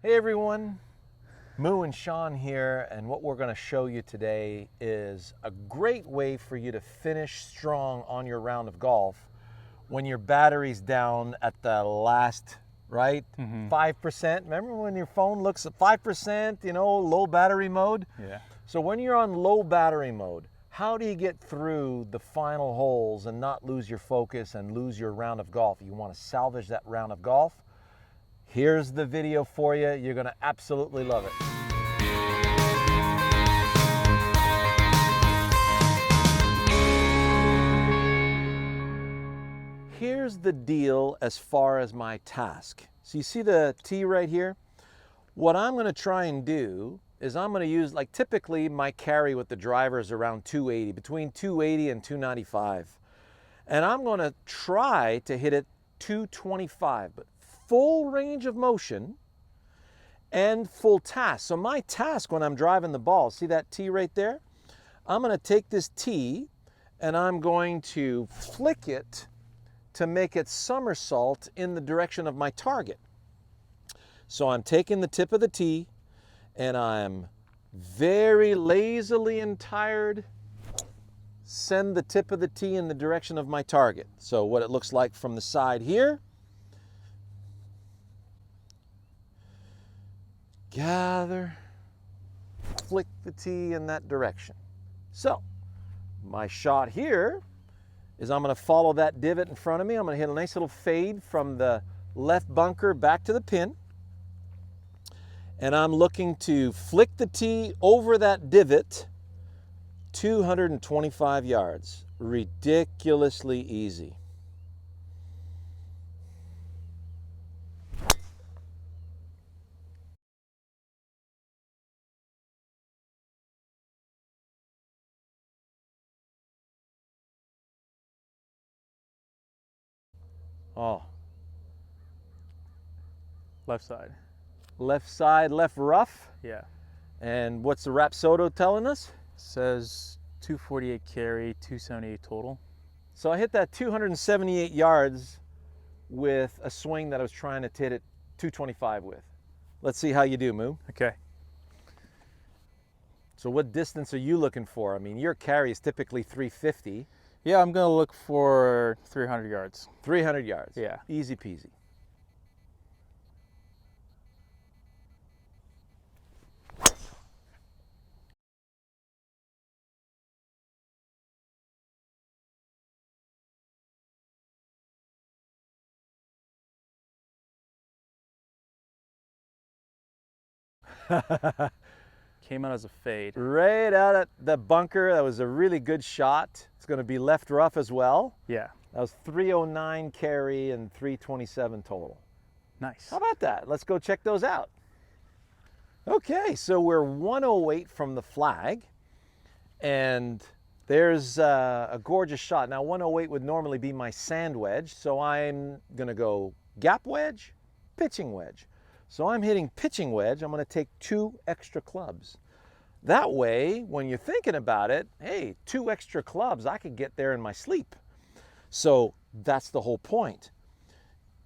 Hey everyone, Mu and Shawn here, and what we're going to show you today is a great way for you to finish strong on your round of golf when your battery's down at the last, right? 5%. Remember when your phone looks at 5%, you know, low battery mode? Yeah. So when you're on low battery mode, how do you get through the final holes and not lose your focus and lose your round of golf? You want to salvage that round of golf? Here's the video for you. You're going to absolutely love it. Here's the deal as far as my task. So you see the tee right here? What I'm going to try and do is I'm going to use, like typically my carry with the driver is around 280, between 280 and 295. And I'm going to try to hit it 225, but full range of motion and full task. So my task when I'm driving the ball, see that tee right there? I'm going to take this tee and I'm going to flick it to make it somersault in the direction of my target. So I'm taking the tip of the tee and I'm very lazily and tired send the tip of the tee in the direction of my target. So what it looks like from the side here, gather, flick the tee in that direction. So my shot here is I'm going to follow that divot in front of me. I'm going to hit a nice little fade from the left bunker back to the pin. And I'm looking to flick the tee over that divot 225 yards. Ridiculously easy. Oh. Left side. Left side, left rough. Yeah. And what's the Rapsodo telling us? Says 248 carry, 278 total. So I hit that 278 yards with a swing that I was trying to hit it 225 with. Let's see how you do, Mu. Okay. So what distance are you looking for? I mean, your carry is typically 350. Yeah, I'm gonna look for 300 yards. 300 yards. Yeah. Easy peasy. Came out as a fade. Right out at the bunker. That was a really good shot. It's going to be left rough as well. Yeah. That was 309 carry and 327 total. Nice. How about that? Let's go check those out. Okay, so we're 108 from the flag, and there's a gorgeous shot. Now 108 would normally be my sand wedge, so I'm going to go gap wedge, pitching wedge. So I'm hitting pitching wedge. I'm going to take 2 extra clubs. That way, when you're thinking about it, hey, 2 extra clubs, I could get there in my sleep. So that's the whole point.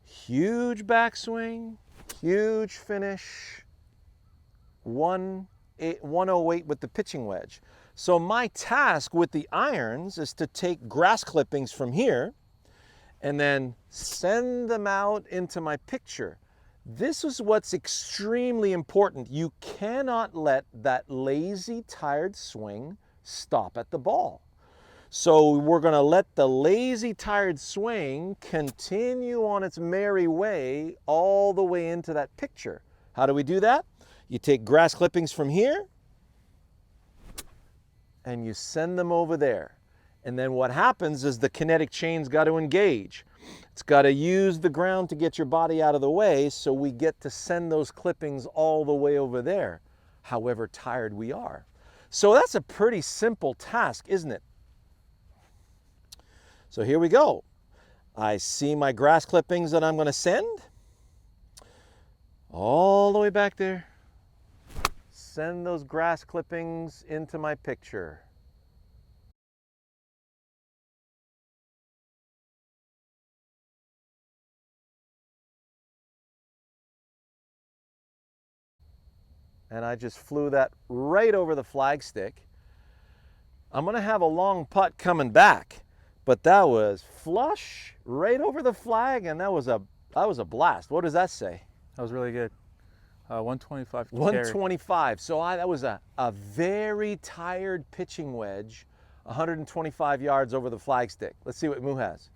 Huge backswing, huge finish, 108 with the pitching wedge. So my task with the irons is to take grass clippings from here and then send them out into my picture. This is what's extremely important. You cannot let that lazy, tired swing stop at the ball. So we're going to let the lazy, tired swing continue on its merry way all the way into that picture. How do we do that? You take grass clippings from here and you send them over there. And then what happens is the kinetic chain's got to engage. It's got to use the ground to get your body out of the way, so we get to send those clippings all the way over there, however tired we are. So that's a pretty simple task, isn't it? So here we go. I see my grass clippings that I'm going to send all the way back there. Send those grass clippings into my picture. and I just flew that right over the flagstick. I'm gonna have a long putt coming back, but that was flush right over the flag, and that was a blast. What does that say? That was really good. 125 carry. 125. So that was a very tired pitching wedge, 125 yards over the flagstick. Let's see what Mu has.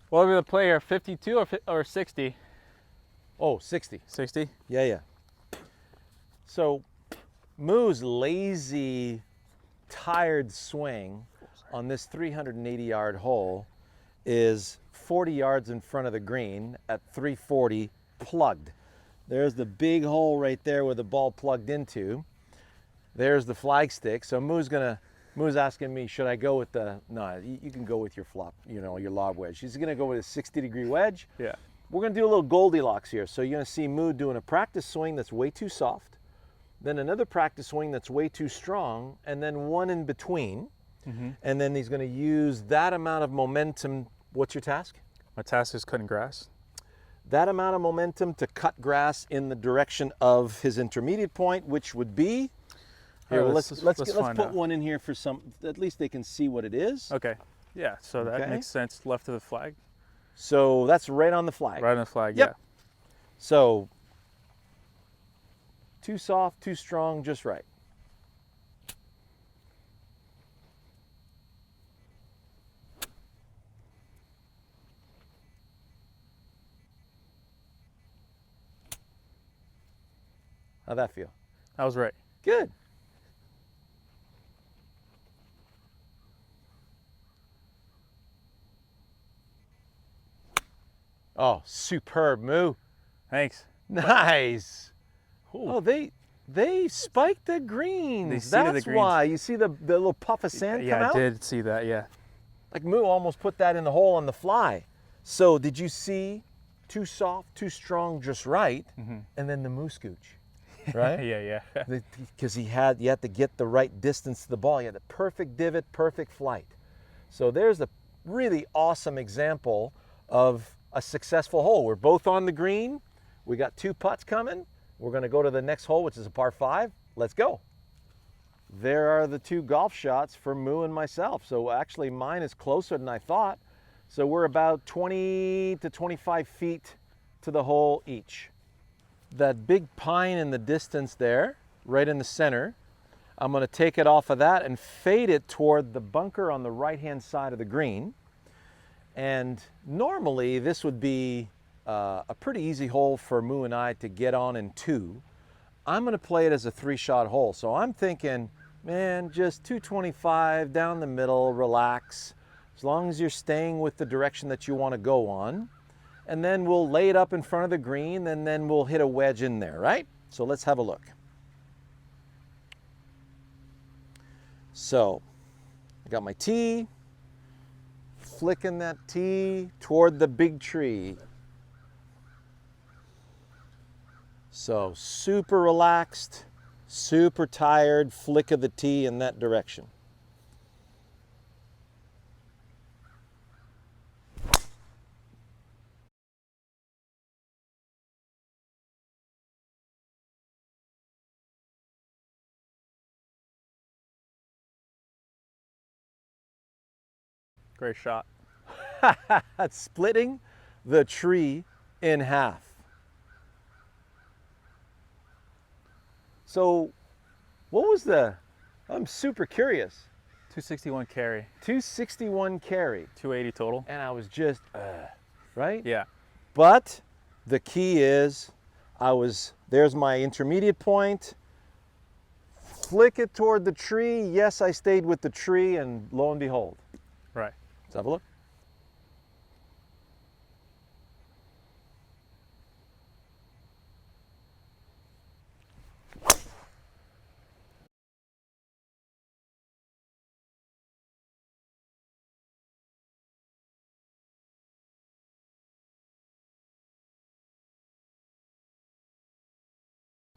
What were the player, 52 or 60? Oh, 60. 60? Yeah, yeah. So Mu's lazy, tired swing on this 380-yard hole is 40 yards in front of the green at 340 plugged. There's the big hole right there where the ball plugged into. There's the flagstick. So Mu's asking me, should I go with no, you can go with your your lob wedge. She's gonna go with a 60-degree wedge. Yeah. We're gonna do a little Goldilocks here. So you're gonna see Mu doing a practice swing that's way too soft, then another practice swing that's way too strong, and then one in between. And then he's gonna use that amount of momentum. What's your task? My task is cutting grass. That amount of momentum to cut grass in the direction of his intermediate point, which would be, here, let's put one in here for at least they can see what it is. Okay. Yeah, so that makes sense. Left of the flag. So that's right on the flag. Right on the flag, Yep. yeah. So too soft, too strong, just right. How'd that feel? That was right. Good. Oh, superb, Mu. Thanks. Nice. Ooh. Oh, they spiked the greens. They seeded That's the greens. why. You see the little puff of sand come out? Yeah, I did see that, yeah. Like Mu almost put that in the hole on the fly. So did you see too soft, too strong, just right, and then the Mu scooch, right? Yeah. Because you had to get the right distance to the ball. You had the perfect divot, perfect flight. So there's a really awesome example of a successful hole. We're both on the green. We got 2 putts coming. We're going to go to the next hole, which is a par 5. Let's go. There are the 2 golf shots for Mu and myself. So actually mine is closer than I thought. So we're about 20 to 25 feet to the hole each. That big pine in the distance there, right in the center, I'm going to take it off of that and fade it toward the bunker on the right-hand side of the green. And normally this would be a pretty easy hole for Mu and I to get on in 2. I'm going to play it as a 3-shot hole. So I'm thinking, man, just 225 down the middle, relax. As long as you're staying with the direction that you want to go on. And then we'll lay it up in front of the green, and then we'll hit a wedge in there, right? So let's have a look. So I got my tee, flicking that tee toward the big tree. So super relaxed, super tired, flick of the tee in that direction. Great shot. Splitting the tree in half. So what was I'm super curious. 261 carry. 261 carry. 280 total. And I was just, right? Yeah. But the key is, there's my intermediate point, flick it toward the tree. Yes, I stayed with the tree, and lo and behold. Right. Let's have a look.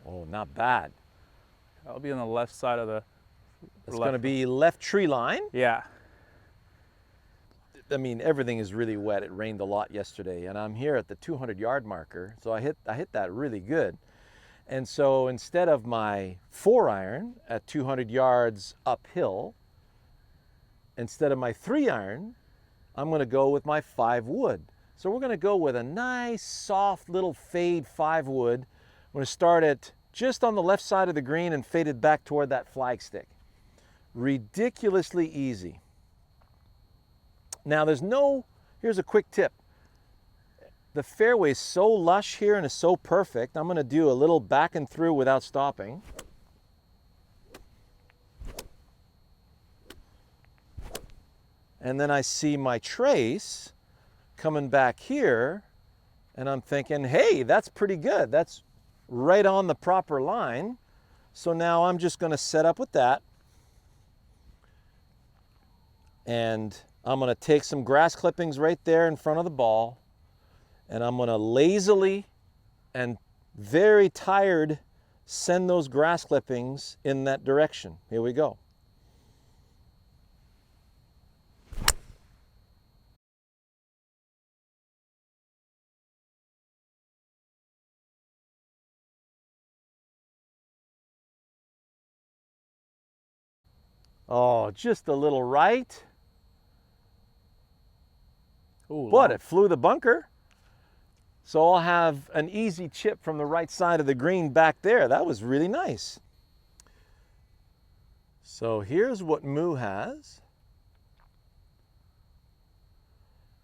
Oh, not bad. I'll be on the left side of the It's going to be left tree line. Yeah. I mean, everything is really wet. It rained a lot yesterday, and I'm here at the 200-yard marker, so I hit that really good. And so instead of my 4-iron at 200 yards uphill, instead of my 3-iron, I'm going to go with my 5-wood. So we're going to go with a nice, soft little fade 5-wood. I'm going to start it just on the left side of the green and fade it back toward that flagstick. Ridiculously easy. Now here's a quick tip. The fairway is so lush here and is so perfect, I'm going to do a little back and through without stopping. And then I see my trace coming back here, and I'm thinking, hey, that's pretty good. That's right on the proper line. So now I'm just going to set up with that. And I'm going to take some grass clippings right there in front of the ball. And I'm going to lazily and very tired send those grass clippings in that direction. Here we go. Oh, just a little right. Ooh, But long. it flew the bunker. So I'll have an easy chip from the right side of the green back there. That was really nice. So here's what Mu has.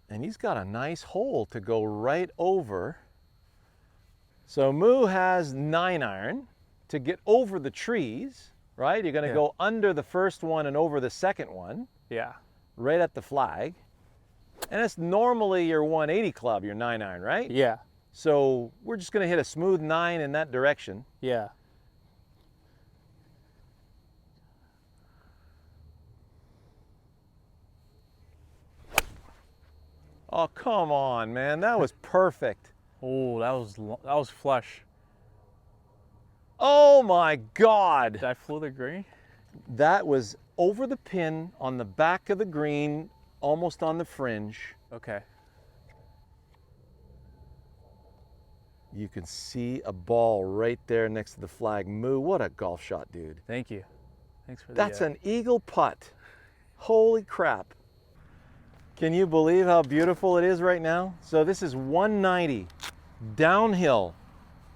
And he's got a nice hole to go right over. So Mu has 9-iron to get over the trees, right? You're going to go under the first one and over the second one. Yeah. Right at the flag. And it's normally your 180 club, your 9-iron, right? Yeah. So we're just going to hit a smooth 9 in that direction. Yeah. Oh, come on, man. That was perfect. Oh, that was flush. Oh my God. Did I flew the green? That was over the pin on the back of the green, almost on the fringe. Okay. You can see a ball right there next to the flag. Mu, what a golf shot, dude. Thank you. Thanks for That's an eagle putt. Holy crap. Can you believe how beautiful it is right now? So this is 190 downhill.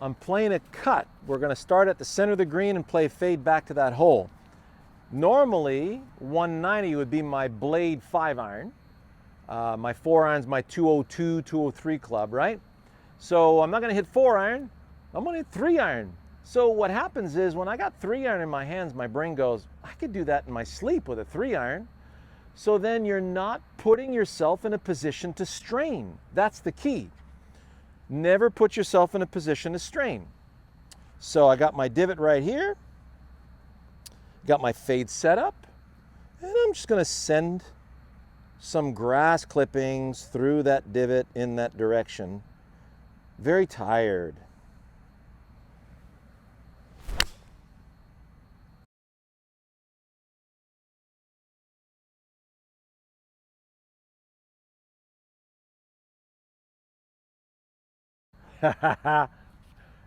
I'm playing a cut. We're going to start at the center of the green and play fade back to that hole. Normally, 190 would be my blade 5-iron. My 4-iron's my 202, 203 club, right? So I'm not going to hit 4-iron. I'm going to hit 3-iron. So what happens is when I got 3-iron in my hands, my brain goes, I could do that in my sleep with a 3-iron. So then you're not putting yourself in a position to strain. That's the key. Never put yourself in a position to strain. So I got my divot right here. Got my fade set up. And I'm just going to send some grass clippings through that divot in that direction. Very tired.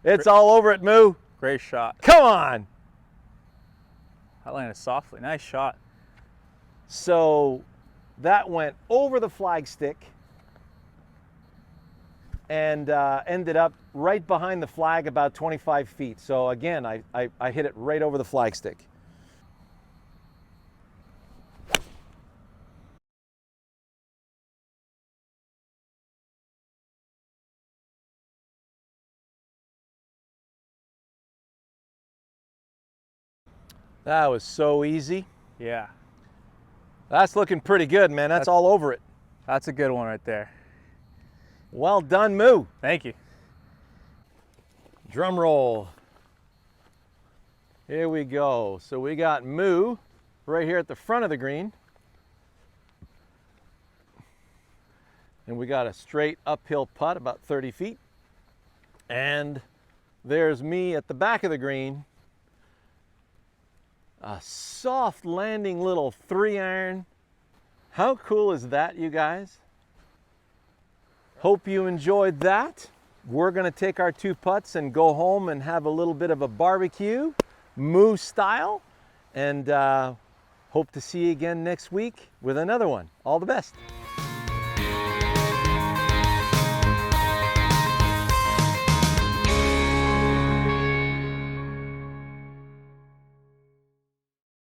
It's all over it, Mu. Great shot. Come on. I landed softly. Nice shot. So that went over the flagstick and ended up right behind the flag about 25 feet. So again, I hit it right over the flagstick. That was so easy. Yeah. That's looking pretty good, man. That's all over it. That's a good one right there. Well done, Mu. Thank you. Drum roll. Here we go. So we got Mu right here at the front of the green. And we got a straight uphill putt about 30 feet. And there's me at the back of the green. A soft landing little 3-iron. How cool is that, you guys? Hope you enjoyed that. we're going to take our 2 putts and go home and have a little bit of a barbecue, Mu style, and hope to see you again next week with another one. All the best.